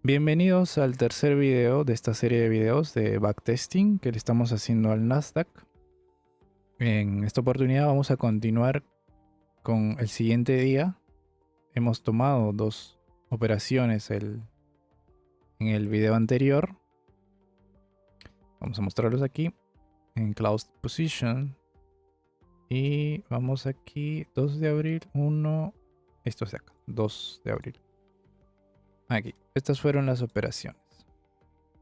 Bienvenidos al tercer video de esta serie de videos de backtesting que le estamos haciendo al Nasdaq. En esta oportunidad vamos a continuar con el siguiente día. Hemos tomado dos operaciones en el video anterior. Vamos a mostrarlos aquí en Closed Position. Y vamos aquí, 2 de abril, 1, esto es acá, 2 de abril. Aquí, estas fueron las operaciones.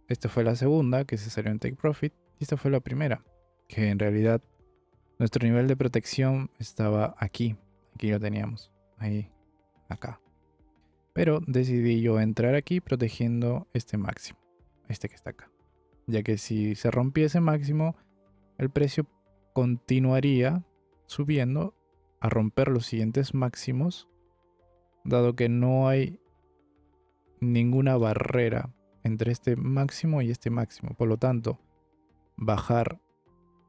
Esta fue la segunda que se salió en Take Profit y esta fue la primera, que en realidad nuestro nivel de protección estaba aquí. Aquí lo teníamos, ahí, acá. Pero decidí yo entrar aquí protegiendo este máximo, este que está acá. Ya que si se rompía ese máximo, el precio continuaría subiendo a romper los siguientes máximos, dado que no hay ninguna barrera entre este máximo y este máximo. Por lo tanto, bajar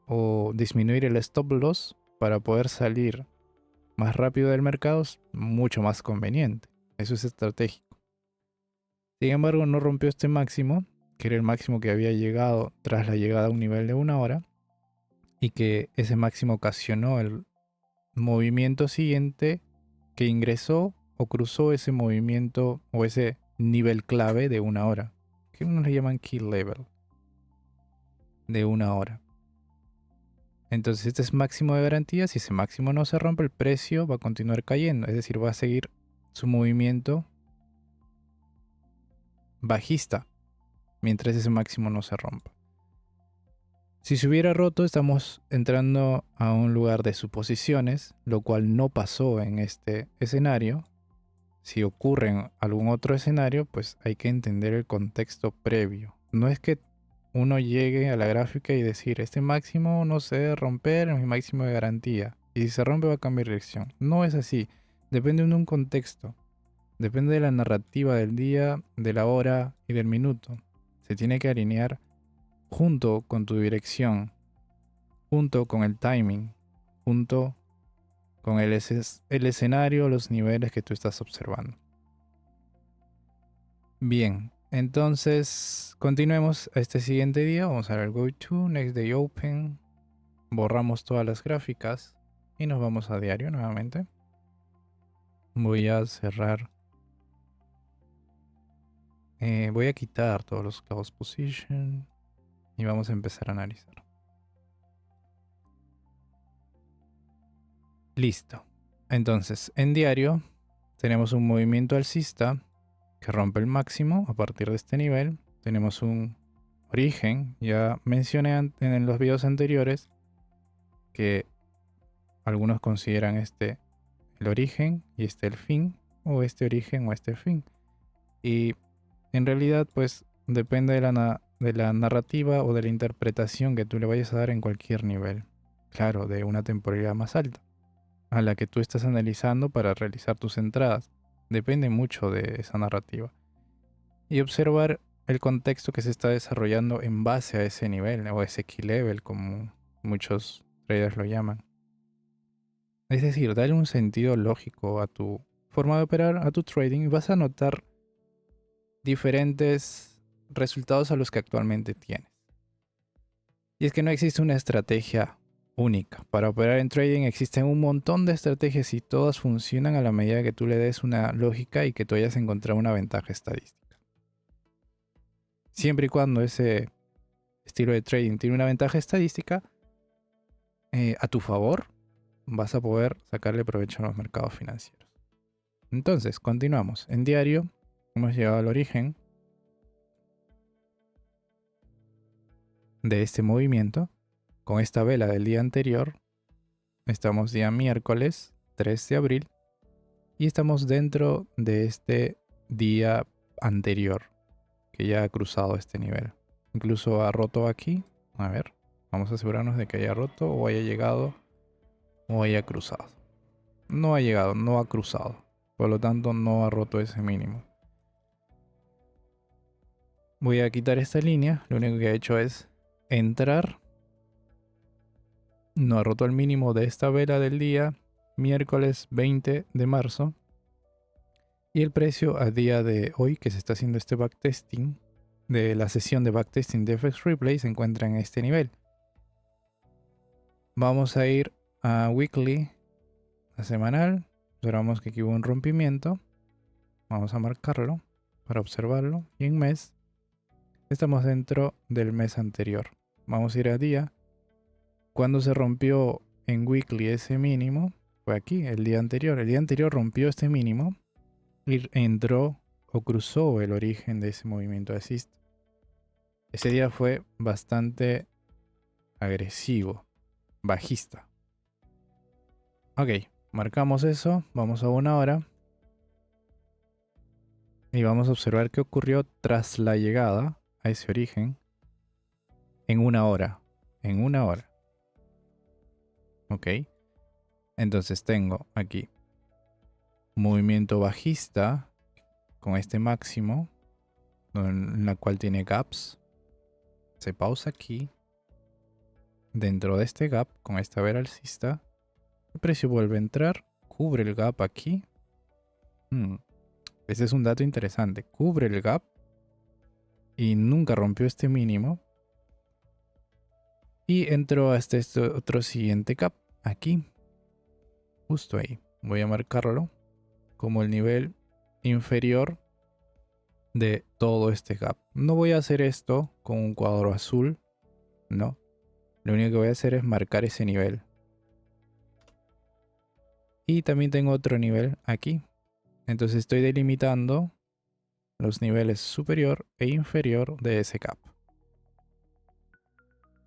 o disminuir el stop loss para poder salir más rápido del mercado es mucho más conveniente. Eso es estratégico. Sin embargo, no rompió este máximo, que era el máximo que había llegado tras la llegada a un nivel de 1 hora, y que ese máximo ocasionó el movimiento siguiente que ingresó o cruzó ese movimiento o ese nivel clave de 1 hora, que unos le llaman key level de 1 hora. Entonces este es máximo de garantía. Si ese máximo no se rompe, el precio va a continuar cayendo, es decir, va a seguir su movimiento bajista mientras ese máximo no se rompa. Si se hubiera roto, estamos entrando a un lugar de suposiciones, lo cual no pasó en este escenario. Si ocurre en algún otro escenario, pues hay que entender el contexto previo. No es que uno llegue a la gráfica y decir, este máximo no se debe romper, es mi máximo de garantía. Y si se rompe va a cambiar dirección. No es así. Depende de un contexto. Depende de la narrativa del día, de la hora y del minuto. Se tiene que alinear junto con tu dirección, junto con el timing, junto con el escenario, los niveles que tú estás observando. Bien, entonces continuemos a este siguiente día. Vamos a ver Go to, Next Day Open. Borramos todas las gráficas y nos vamos a diario nuevamente. Voy a cerrar. Voy a quitar todos los Close Position y vamos a empezar a analizar. Listo. Entonces, en diario tenemos un movimiento alcista que rompe el máximo a partir de este nivel. Tenemos un origen. Ya mencioné en los videos anteriores que algunos consideran este el origen y este el fin, o este origen o este fin. Y en realidad pues depende de la narrativa o de la interpretación que tú le vayas a dar en cualquier nivel. Claro, de una temporalidad más alta a la que tú estás analizando para realizar tus entradas. Depende mucho de esa narrativa. Y observar el contexto que se está desarrollando en base a ese nivel o ese key level, como muchos traders lo llaman. Es decir, darle un sentido lógico a tu forma de operar, a tu trading, y vas a notar diferentes resultados a los que actualmente tienes. Y es que no existe una estrategia única. Para operar en trading existen un montón de estrategias y todas funcionan a la medida que tú le des una lógica y que tú hayas encontrado una ventaja estadística. Siempre y cuando ese estilo de trading tiene una ventaja estadística a tu favor, vas a poder sacarle provecho a los mercados financieros. Entonces, continuamos. En diario, hemos llegado al origen de este movimiento. Con esta vela del día anterior, estamos día miércoles 3 de abril y estamos dentro de este día anterior que ya ha cruzado este nivel. Incluso ha roto aquí. A ver, vamos a asegurarnos de que haya roto o haya llegado o haya cruzado. No ha llegado, no ha cruzado. Por lo tanto, no ha roto ese mínimo. Voy a quitar esta línea. Lo único que he hecho es entrar. No ha roto el mínimo de esta vela del día miércoles 20 de marzo. Y el precio a día de hoy que se está haciendo este backtesting, de la sesión de backtesting de FX Replay, se encuentra en este nivel. Vamos a ir a weekly, a semanal. Observamos que aquí hubo un rompimiento. Vamos a marcarlo para observarlo. Y en mes, estamos dentro del mes anterior. Vamos a ir a día. Cuando se rompió en weekly ese mínimo, fue aquí, el día anterior. El día anterior rompió este mínimo y entró o cruzó el origen de ese movimiento alcista. Ese día fue bastante agresivo, bajista. Ok, marcamos eso, vamos a 1 hora. Y vamos a observar qué ocurrió tras la llegada a ese origen en 1 hora. En 1 hora. Ok. Entonces tengo aquí movimiento bajista con este máximo, en la cual tiene gaps. Se pausa aquí. Dentro de este gap, con esta vela alcista, el precio vuelve a entrar, cubre el gap aquí. Ese es un dato interesante. Cubre el gap y nunca rompió este mínimo. Y entró hasta este otro siguiente gap, aquí. Justo ahí. Voy a marcarlo como el nivel inferior de todo este gap. No voy a hacer esto con un cuadro azul. No. Lo único que voy a hacer es marcar ese nivel. Y también tengo otro nivel aquí. Entonces estoy delimitando los niveles superior e inferior de ese gap.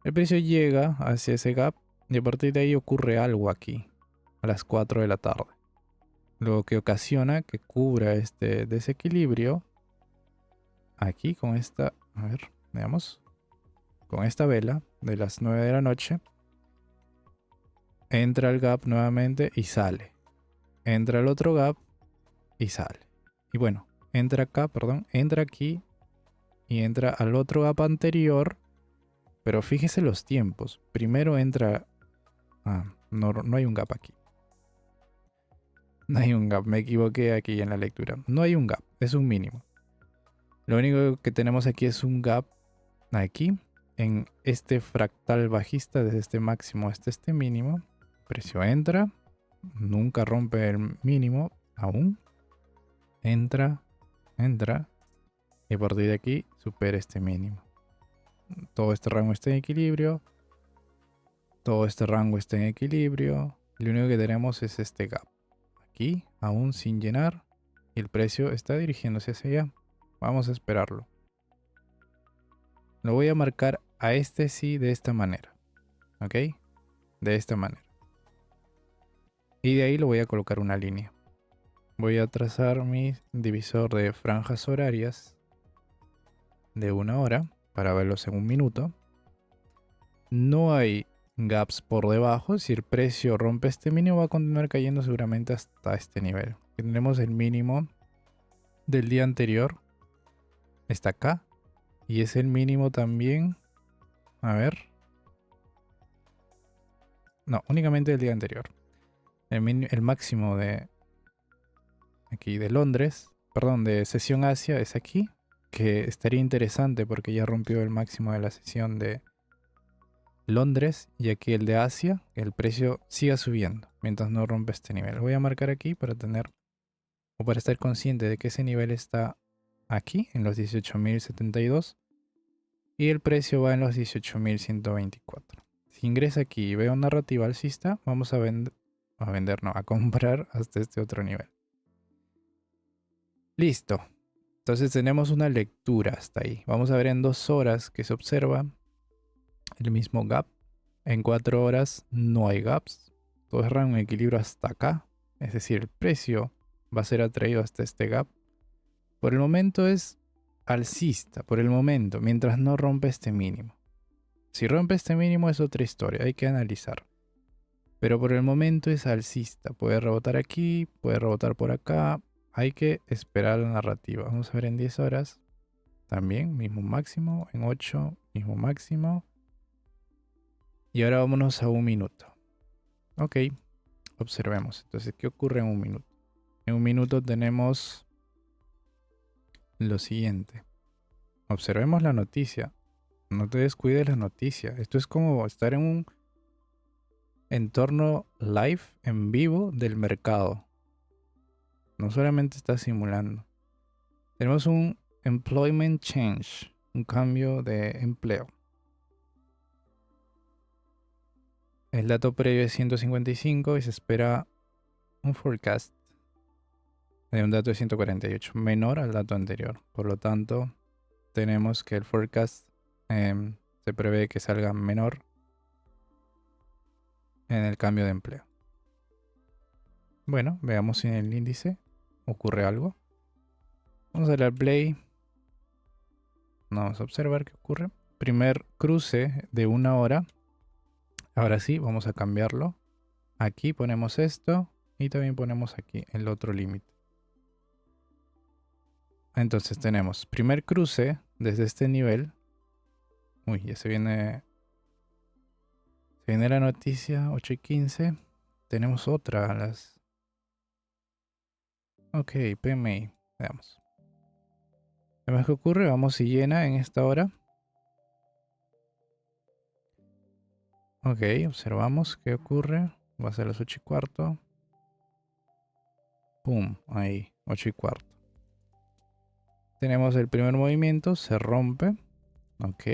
El precio llega hacia ese gap y a partir de ahí ocurre algo aquí a las 4 de la tarde. Lo que ocasiona que cubra este desequilibrio aquí con esta, a ver, veamos, con esta vela de las 9 de la noche. Entra el gap nuevamente y sale. Entra el otro gap y sale. Y bueno, entra acá, perdón, entra aquí y entra al otro gap anterior. Pero fíjese los tiempos. Primero entra... no hay un gap aquí. No hay un gap, me equivoqué aquí en la lectura. No hay un gap, es un mínimo. Lo único que tenemos aquí es un gap aquí, en este fractal bajista, desde este máximo hasta este mínimo. Precio entra, nunca rompe el mínimo, aún. Entra, y a partir de aquí supera este mínimo. Todo este rango está en equilibrio. Todo este rango está en equilibrio. Lo único que tenemos es este gap. Aquí, aún sin llenar. Y el precio está dirigiéndose hacia allá. Vamos a esperarlo. Lo voy a marcar a este sí de esta manera. ¿Ok? De esta manera. Y de ahí lo voy a colocar una línea. Voy a trazar mi divisor de franjas horarias de 1 hora para verlos en 1 minuto. No hay gaps por debajo. Si el precio rompe este mínimo, va a continuar cayendo seguramente hasta este nivel. Tendremos el mínimo del día anterior. Está acá. Y es el mínimo también. A ver. No, únicamente del día anterior. El máximo de aquí de Londres. Perdón, de sesión Asia es aquí. Que estaría interesante porque ya rompió el máximo de la sesión de Londres. Y aquí el de Asia. El precio siga subiendo mientras no rompe este nivel. Lo voy a marcar aquí para tener o para estar consciente de que ese nivel está aquí en los 18.072 y el precio va en los 18.124. Si ingresa aquí y veo narrativa alcista, vamos a a comprar hasta este otro nivel. Listo. Entonces tenemos una lectura hasta ahí. Vamos a ver en 2 horas que se observa el mismo gap. En 4 horas no hay gaps. Todo es rango en equilibrio hasta acá. Es decir, el precio va a ser atraído hasta este gap. Por el momento es alcista, por el momento, mientras no rompe este mínimo. Si rompe este mínimo es otra historia, hay que analizar. Pero por el momento es alcista. Puede rebotar aquí, puede rebotar por acá. Hay que esperar la narrativa. Vamos a ver en 10 horas. También, mismo máximo. En 8, mismo máximo. Y ahora vámonos a 1 minuto. Ok, observemos. Entonces, ¿qué ocurre en 1 minuto? En 1 minuto tenemos lo siguiente. Observemos la noticia. No te descuides la noticia. Esto es como estar en un entorno live, en vivo del mercado. No solamente está simulando. Tenemos un employment change, un cambio de empleo. El dato previo es 155 y se espera un forecast de un dato de 148, menor al dato anterior. Por lo tanto, tenemos que el forecast se prevé que salga menor en el cambio de empleo. Bueno, veamos si en el índice ocurre algo. Vamos a darle al play. Vamos a observar qué ocurre. Primer cruce de 1 hora. Ahora sí, vamos a cambiarlo. Aquí ponemos esto y también ponemos aquí el otro límite. Entonces tenemos primer cruce desde este nivel. Uy, ya se viene la noticia 8:15. Tenemos otra a las... Ok, PMI. Veamos. Vemos qué ocurre. Vamos si llena en esta hora. Ok, observamos qué ocurre. Va a ser las 8:15. Pum, ahí, 8:15. Tenemos el primer movimiento, se rompe. Ok.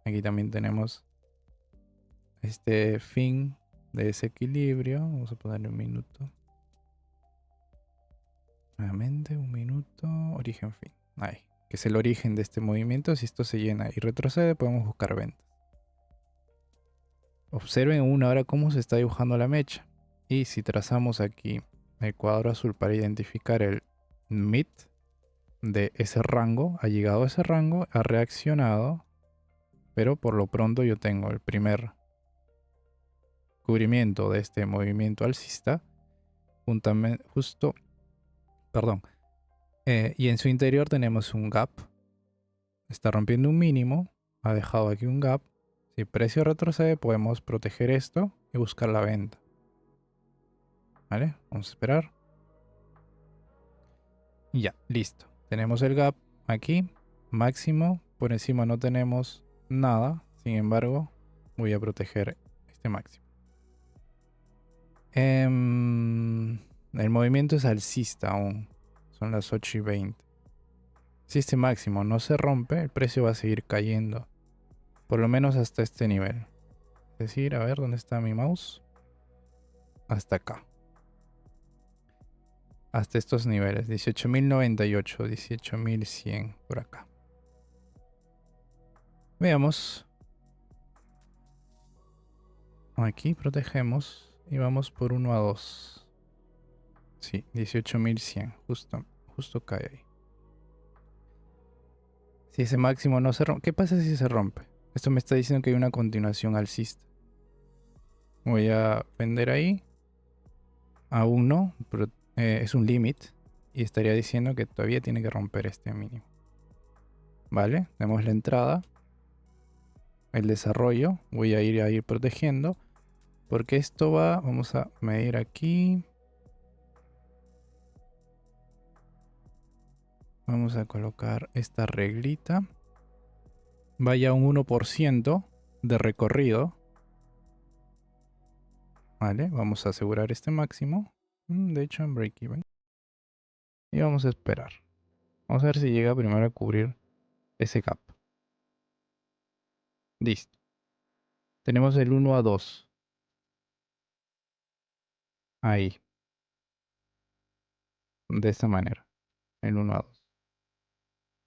Aquí también tenemos este fin de desequilibrio. Vamos a ponerle un minuto. Nuevamente, un minuto. Origen, fin. Ahí. Que es el origen de este movimiento. Si esto se llena y retrocede, podemos buscar ventas. Observen en 1 hora cómo se está dibujando la mecha. Y si trazamos aquí el cuadro azul para identificar el mid de ese rango, ha llegado a ese rango, ha reaccionado, pero por lo pronto yo tengo el primer cubrimiento de este movimiento alcista, y en su interior tenemos un gap, está rompiendo un mínimo, ha dejado aquí un gap. Si el precio retrocede, podemos proteger esto y buscar la venta. ¿Vale? Vamos a esperar. Y ya, listo. Tenemos el gap aquí, máximo. Por encima no tenemos nada. Sin embargo, voy a proteger este máximo. El movimiento es alcista aún. Son las 8:20. Si este máximo no se rompe, el precio va a seguir cayendo. Por lo menos hasta este nivel. Es decir, a ver, ¿dónde está mi mouse? Hasta acá. Hasta estos niveles. 18.098, 18.100 por acá. Veamos. Aquí protegemos y vamos por 1 a 2. Sí, 18.100. Justo cae ahí. Si ese máximo no se rompe. ¿Qué pasa si se rompe? Esto me está diciendo que hay una continuación alcista. Voy a vender ahí. Aún no, pero es un límite. Y estaría diciendo que todavía tiene que romper este mínimo. Vale, tenemos la entrada. El desarrollo. Voy a ir protegiendo. Porque esto va, vamos a medir aquí. Vamos a colocar esta reglita. Vaya un 1% de recorrido. Vale, vamos a asegurar este máximo. De hecho, en break-even. Y vamos a esperar. Vamos a ver si llega primero a cubrir ese gap. Listo. Tenemos el 1 a 2. Ahí. De esta manera. El 1 a 2.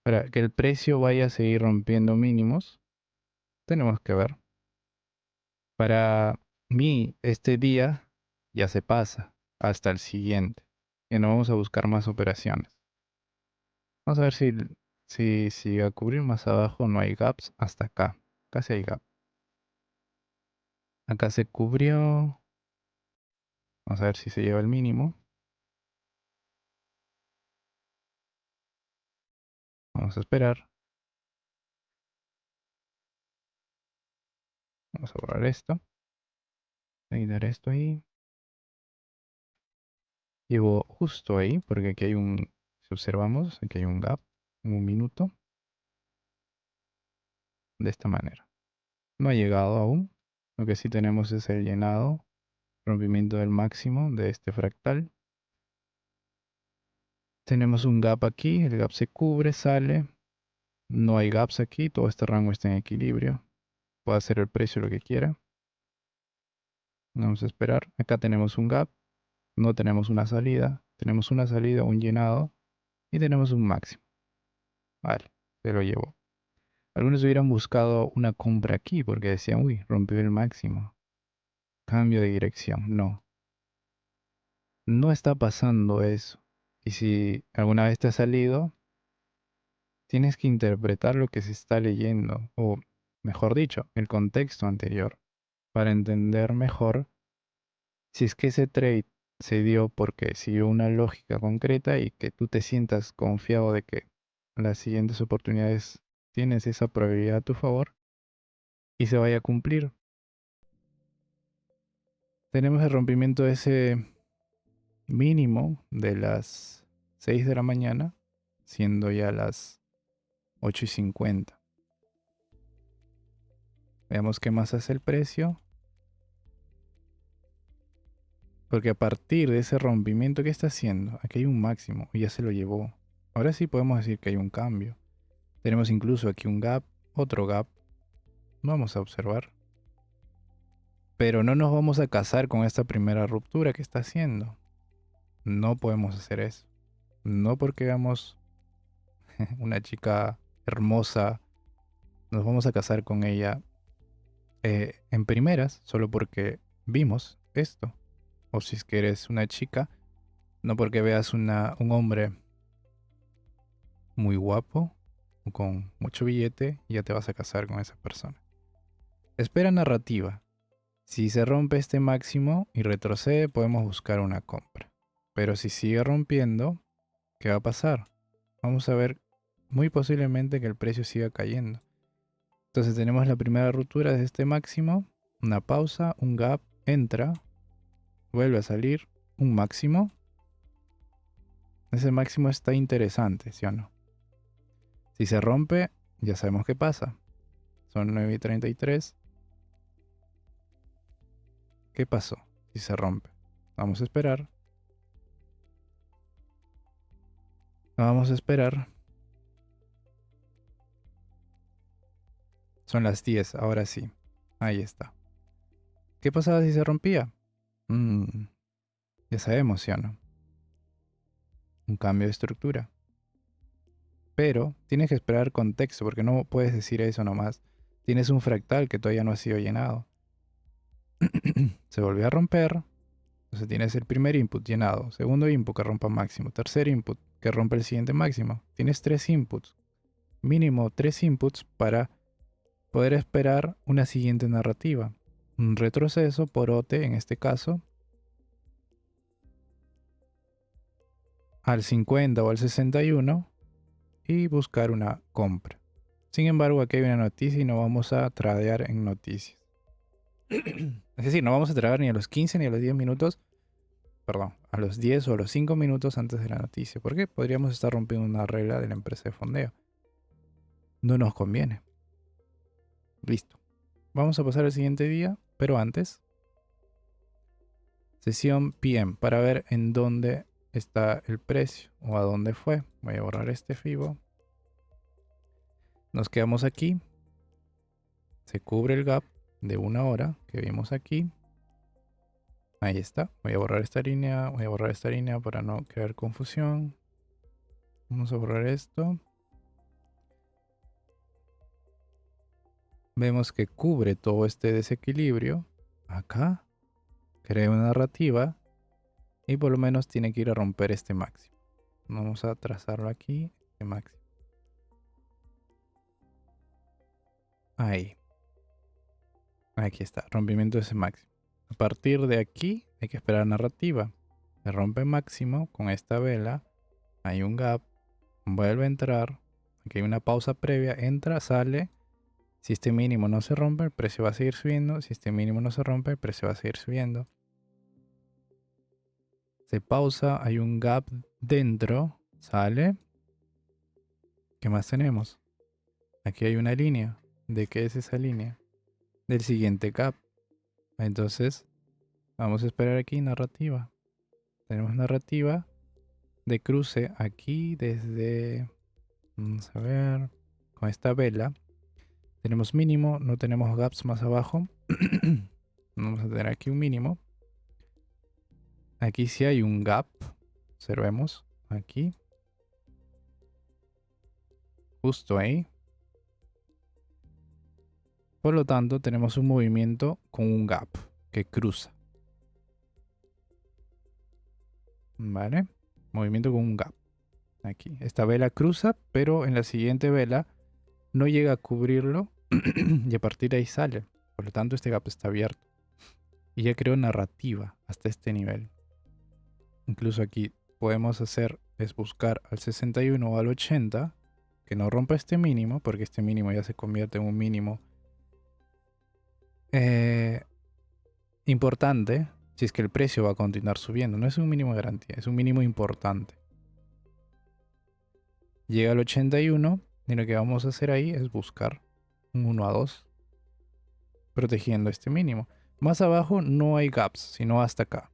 Para que el precio vaya a seguir rompiendo mínimos, tenemos que ver. Para mí, este día ya se pasa hasta el siguiente. Y no vamos a buscar más operaciones. Vamos a ver si a cubrir más abajo no hay gaps hasta acá. Casi hay gap. Acá se cubrió. Vamos a ver si se lleva el mínimo. Vamos a esperar. Vamos a borrar esto. Quitar esto ahí. Llevo justo ahí porque aquí hay un Si observamos, aquí hay un gap en un minuto. De esta manera. No ha llegado aún. Lo que sí tenemos es el llenado, rompimiento del máximo de este fractal. Tenemos un gap aquí, el gap se cubre, sale. No hay gaps aquí, todo este rango está en equilibrio. Puede hacer el precio lo que quiera. Vamos a esperar. Acá tenemos un gap, no tenemos una salida. Tenemos una salida, un llenado y tenemos un máximo. Vale, se lo llevó. Algunos hubieran buscado una compra aquí porque decían, uy, rompió el máximo. Cambio de dirección. No, no está pasando eso. Y si alguna vez te ha salido, tienes que interpretar lo que se está leyendo, o mejor dicho, el contexto anterior, para entender mejor si es que ese trade se dio porque siguió una lógica concreta y que tú te sientas confiado de que las siguientes oportunidades tienes esa probabilidad a tu favor y se vaya a cumplir. Tenemos el rompimiento de ese mínimo de las 6 de la mañana, siendo ya las 8:50. Veamos qué más hace el precio. Porque a partir de ese rompimiento que está haciendo, aquí hay un máximo y ya se lo llevó. Ahora sí podemos decir que hay un cambio. Tenemos incluso aquí un gap, otro gap. Vamos a observar. Pero no nos vamos a casar con esta primera ruptura que está haciendo. No podemos hacer eso. No porque veamos una chica hermosa, nos vamos a casar con ella en primeras, solo porque vimos esto. O si es que eres una chica, no porque veas un hombre muy guapo o con mucho billete, ya te vas a casar con esa persona. Espera narrativa. Si se rompe este máximo y retrocede, podemos buscar una compra. Pero si sigue rompiendo, ¿qué va a pasar? Vamos a ver muy posiblemente que el precio siga cayendo. Entonces tenemos la primera ruptura de este máximo, una pausa, un gap, entra, vuelve a salir, un máximo. Ese máximo está interesante, ¿sí o no? Si se rompe, ya sabemos qué pasa. Son 9:33. ¿Qué pasó si se rompe? Vamos a esperar. Vamos a esperar. Son las 10, ahora sí. Ahí está. ¿Qué pasaba si se rompía? Ya sabemos, ¿sí o no? Un cambio de estructura. Pero tienes que esperar contexto porque no puedes decir eso nomás. Tienes un fractal que todavía no ha sido llenado. Se volvió a romper. Entonces tienes el primer input llenado. Segundo input que rompa máximo. Tercer input que rompa el siguiente máximo. Tienes 3 inputs. Mínimo 3 inputs para poder esperar una siguiente narrativa. Un retroceso por OT en este caso. Al 50 o al 61 y buscar una compra. Sin embargo, aquí hay una noticia y no vamos a tradear en noticias. Es decir, no vamos a tradear ni a los 15 ni a los 10 minutos, perdón, a los 10 o a los 5 minutos antes de la noticia. ¿Por qué? Podríamos estar rompiendo una regla de la empresa de fondeo. No nos conviene. Listo. Vamos a pasar al siguiente día, pero antes, sesión PM para ver en dónde está el precio o a dónde fue. Voy a borrar este FIBO. Nos quedamos aquí. Se cubre el gap de 1 hora que vimos aquí. Ahí está. Voy a borrar esta línea. Voy a borrar esta línea para no crear confusión. Vamos a borrar esto. Vemos que cubre todo este desequilibrio. Acá. Crea una narrativa. Y por lo menos tiene que ir a romper este máximo. Vamos a trazarlo aquí. Este máximo. Ahí. Aquí está. Rompimiento de ese máximo. A partir de aquí hay que esperar narrativa. Se rompe máximo con esta vela. Hay un gap. Vuelve a entrar. Aquí hay una pausa previa. Entra, sale. Si este mínimo no se rompe, el precio va a seguir subiendo. Si este mínimo no se rompe, el precio va a seguir subiendo. Se pausa. Hay un gap dentro. Sale. ¿Qué más tenemos? Aquí hay una línea. ¿De qué es esa línea? Del siguiente gap. Entonces, vamos a esperar aquí narrativa. Tenemos narrativa de cruce aquí desde... Vamos a ver. Con esta vela. Tenemos mínimo, no tenemos gaps más abajo. Vamos a tener aquí un mínimo. Aquí sí hay un gap. Observemos. Aquí. Justo ahí. Por lo tanto, tenemos un movimiento con un gap que cruza. ¿Vale? Movimiento con un gap. Aquí. Esta vela cruza, pero en la siguiente vela no llega a cubrirlo y a partir de ahí sale. Por lo tanto, este gap está abierto. Y ya creo narrativa hasta este nivel. Incluso aquí podemos hacer es buscar al 61 o al 80 que no rompa este mínimo, porque este mínimo ya se convierte en un mínimo importante si es que el precio va a continuar subiendo. No es un mínimo de garantía, es un mínimo importante. Llega al 81 y lo que vamos a hacer ahí es buscar un 1 a 2 protegiendo este mínimo. Más abajo no hay gaps, sino hasta acá.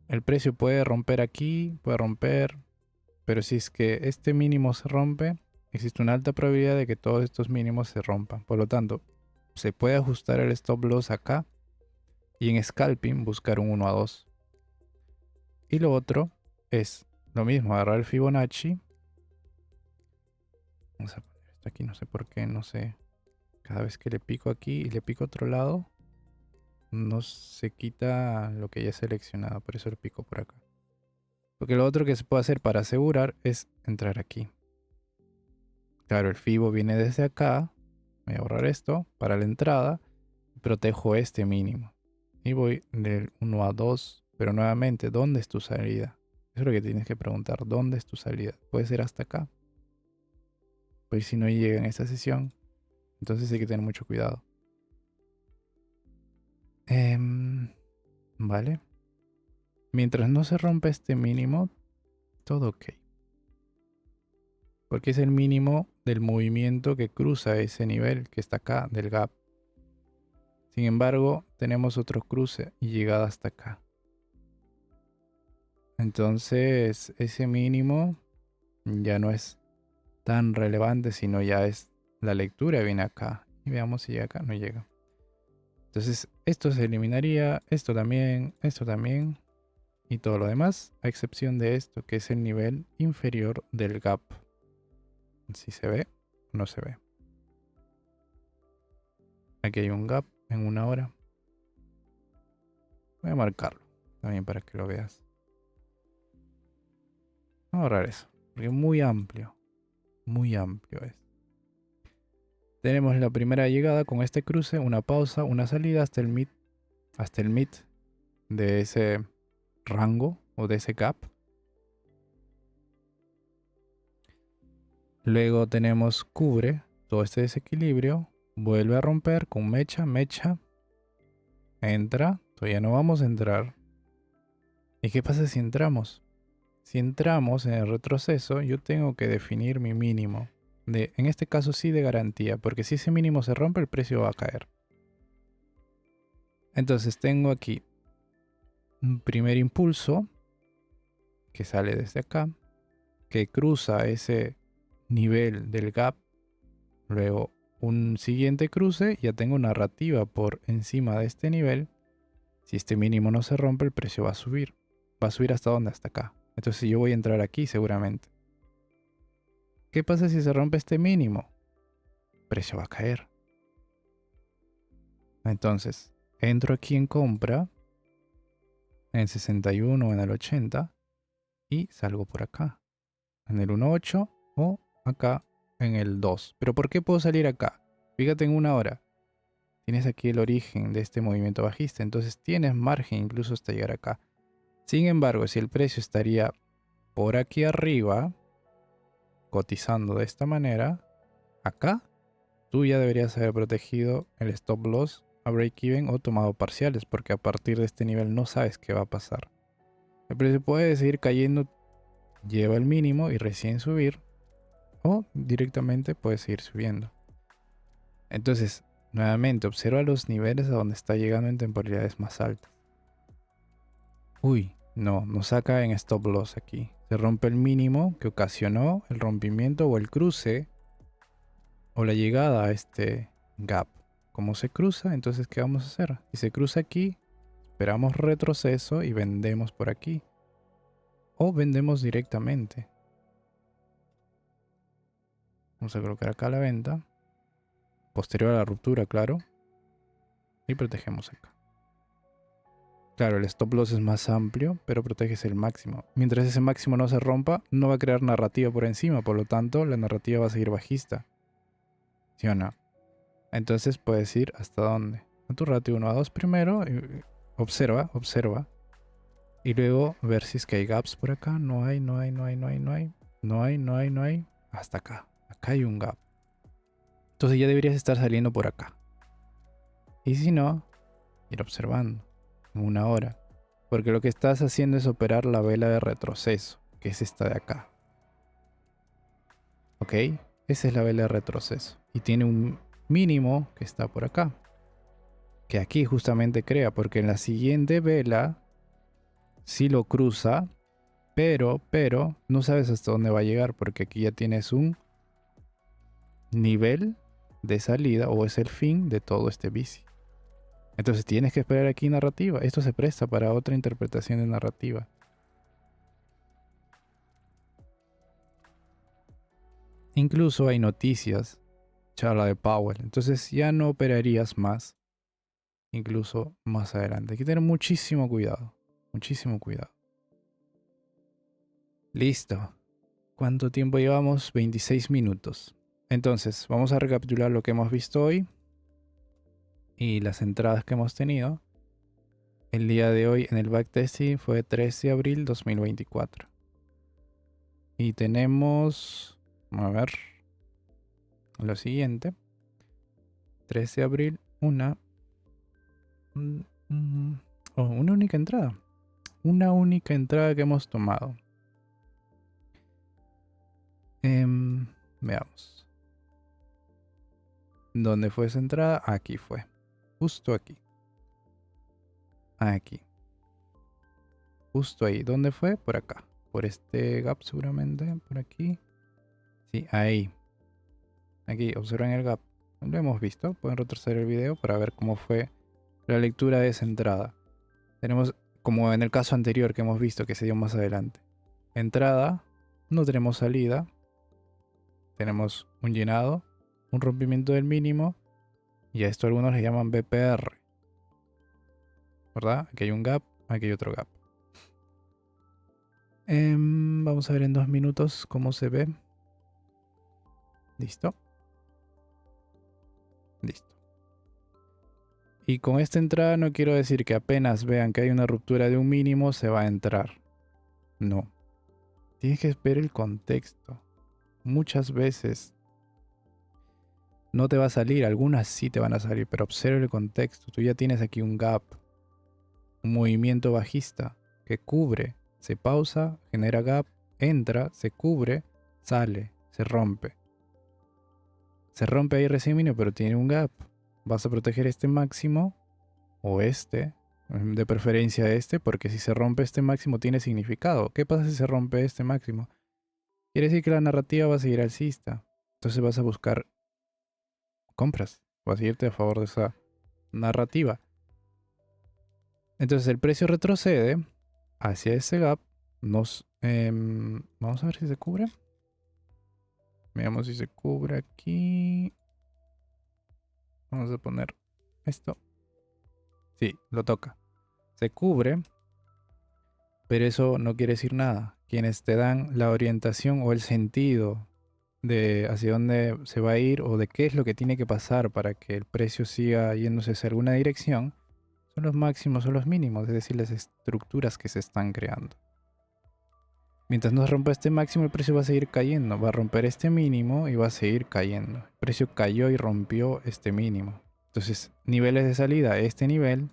El precio puede romper aquí, puede romper, pero si es que este mínimo se rompe, existe una alta probabilidad de que todos estos mínimos se rompan. Por lo tanto, se puede ajustar el stop loss acá y en scalping buscar un 1 a 2. Y lo otro es lo mismo, agarrar el Fibonacci. Vamos a poner esto aquí, no sé por qué, no sé. Cada vez que le pico aquí y le pico a otro lado, no se quita lo que ya he seleccionado, por eso le pico por acá. Porque lo otro que se puede hacer para asegurar es entrar aquí. Claro, el Fibo viene desde acá. Voy a borrar esto para la entrada. Protejo este mínimo. Y voy del 1 a 2. Pero nuevamente, ¿dónde es tu salida? Eso es lo que tienes que preguntar. ¿Dónde es tu salida? Puede ser hasta acá. Pues si no llega en esta sesión, entonces hay que tener mucho cuidado. Vale. Mientras no se rompa este mínimo, todo ok. Porque es el mínimo del movimiento que cruza ese nivel que está acá, del gap. Sin embargo, tenemos otro cruce y llegada hasta acá. Entonces, ese mínimo ya no es tan relevante, sino ya es la lectura viene acá. Y veamos si llega acá, no llega. Entonces, esto se eliminaría, esto también, y todo lo demás, a excepción de esto, que es el nivel inferior del gap. Si se ve, no se ve. Aquí hay un gap en 1 hora. Voy a marcarlo también para que lo veas. Vamos a borrar eso, porque es muy amplio es. Tenemos la primera llegada con este cruce, una pausa, una salida hasta el mid de ese rango o de ese gap. Luego tenemos cubre todo este desequilibrio, vuelve a romper con mecha, entra, todavía no vamos a entrar. ¿Y qué pasa si entramos? Si entramos en el retroceso, yo tengo que definir mi mínimo. En este caso sí de garantía, porque si ese mínimo se rompe, el precio va a caer. Entonces tengo aquí un primer impulso que sale desde acá, que cruza ese nivel del gap. Luego un siguiente cruce, ya tengo narrativa por encima de este nivel. Si este mínimo no se rompe, el precio va a subir. Va a subir hasta dónde, hasta acá. Entonces yo voy a entrar aquí seguramente. ¿Qué pasa si se rompe este mínimo? El precio va a caer. Entonces, entro aquí en compra, en 61 o en el 80, y salgo por acá, en el 1.8 o acá en el 2. ¿Pero por qué puedo salir acá? Fíjate en 1 hora. Tienes aquí el origen de este movimiento bajista, entonces tienes margen incluso hasta llegar acá. Sin embargo, si el precio estaría por aquí arriba, cotizando de esta manera, acá, tú ya deberías haber protegido el stop loss a break-even o tomado parciales, porque a partir de este nivel no sabes qué va a pasar. El precio puede seguir cayendo lleva el mínimo y recién subir, o directamente puede seguir subiendo. Entonces, nuevamente observa los niveles a donde está llegando en temporalidades más altas. Uy, no, nos saca en stop loss aquí. Se rompe el mínimo que ocasionó el rompimiento o el cruce o la llegada a este gap. Como se cruza, entonces ¿qué vamos a hacer? Si se cruza aquí, esperamos retroceso y vendemos por aquí. O vendemos directamente. Vamos a colocar acá la venta. Posterior a la ruptura, claro. Y protegemos acá. Claro, el stop loss es más amplio, pero proteges el máximo. Mientras ese máximo no se rompa, no va a crear narrativa por encima. Por lo tanto, la narrativa va a seguir bajista. ¿Sí o no? Entonces puedes ir hasta dónde. A tu ratio 1 a 2 primero. Observa. Y luego ver si es que hay gaps por acá. No hay. No hay. Hasta acá. Acá hay un gap. Entonces ya deberías estar saliendo por acá. Y si no, ir observando en 1 hora. Porque lo que estás haciendo es operar la vela de retroceso, que es esta de acá. ¿Ok? Esa es la vela de retroceso. Y tiene un mínimo que está por acá. Que aquí justamente crea, porque en la siguiente vela sí lo cruza, pero no sabes hasta dónde va a llegar, porque aquí ya tienes un nivel de salida o es el fin de todo este bici. Entonces tienes que esperar aquí narrativa. Esto se presta para otra interpretación de narrativa. Incluso hay noticias, charla de Powell. Entonces ya no operarías más, incluso más adelante. Hay que tener muchísimo cuidado. Muchísimo cuidado. Listo. ¿Cuánto tiempo llevamos? 26 minutos. Entonces, vamos a recapitular lo que hemos visto hoy y las entradas que hemos tenido. El día de hoy en el backtesting fue 13 de abril 2024. Y tenemos, a ver, lo siguiente. 13 de abril, una única entrada. Una única entrada que hemos tomado. Veamos. ¿Dónde fue esa entrada? Aquí fue. Justo aquí. Aquí. Justo ahí. ¿Dónde fue? Por acá. Por este gap seguramente. Por aquí. Sí, ahí. Aquí, observen el gap. Lo hemos visto. Pueden retroceder el video para ver cómo fue la lectura de esa entrada. Tenemos, como en el caso anterior que hemos visto que se dio más adelante. Entrada. No tenemos salida. Tenemos un llenado. Un rompimiento del mínimo. Y a esto algunos le llaman BPR. ¿Verdad? Aquí hay un gap. Aquí hay otro gap. Vamos a ver en 2 minutos cómo se ve. Listo. Listo. Y con esta entrada no quiero decir que apenas vean que hay una ruptura de un mínimo se va a entrar. No. Tienes que ver el contexto. Muchas veces no te va a salir, algunas sí te van a salir, pero observa el contexto. Tú ya tienes aquí un gap, un movimiento bajista que cubre, se pausa, genera gap, entra, se cubre, sale, se rompe. Se rompe ahí recién mínimo, pero tiene un gap. Vas a proteger este máximo o este, de preferencia este, porque si se rompe este máximo tiene significado. ¿Qué pasa si se rompe este máximo? Quiere decir que la narrativa va a seguir alcista. Entonces vas a buscar compras, vas a irte a favor de esa narrativa. Entonces el precio retrocede hacia ese gap. Vamos a ver si se cubre. Veamos si se cubre aquí. Vamos a poner esto. Sí, lo toca. Se cubre, pero eso no quiere decir nada. Quienes te dan la orientación o el sentido de hacia dónde se va a ir o de qué es lo que tiene que pasar para que el precio siga yéndose hacia alguna dirección, son los máximos o los mínimos, es decir, las estructuras que se están creando. Mientras no se rompa este máximo, el precio va a seguir cayendo. Va a romper este mínimo y va a seguir cayendo. El precio cayó y rompió este mínimo. Entonces, niveles de salida, este nivel,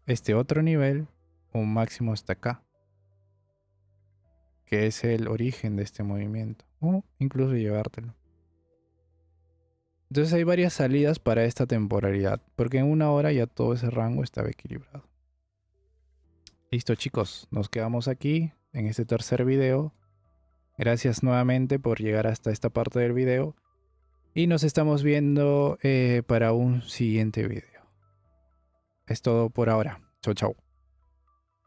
este otro nivel, un máximo hasta acá. que es el origen de este movimiento, o incluso llevártelo. Entonces hay varias salidas para esta temporalidad, porque en 1 hora ya todo ese rango estaba equilibrado. Listo, chicos, nos quedamos aquí en este tercer video. Gracias nuevamente por llegar hasta esta parte del video y nos estamos viendo para un siguiente video. Es todo por ahora. Chau, chau.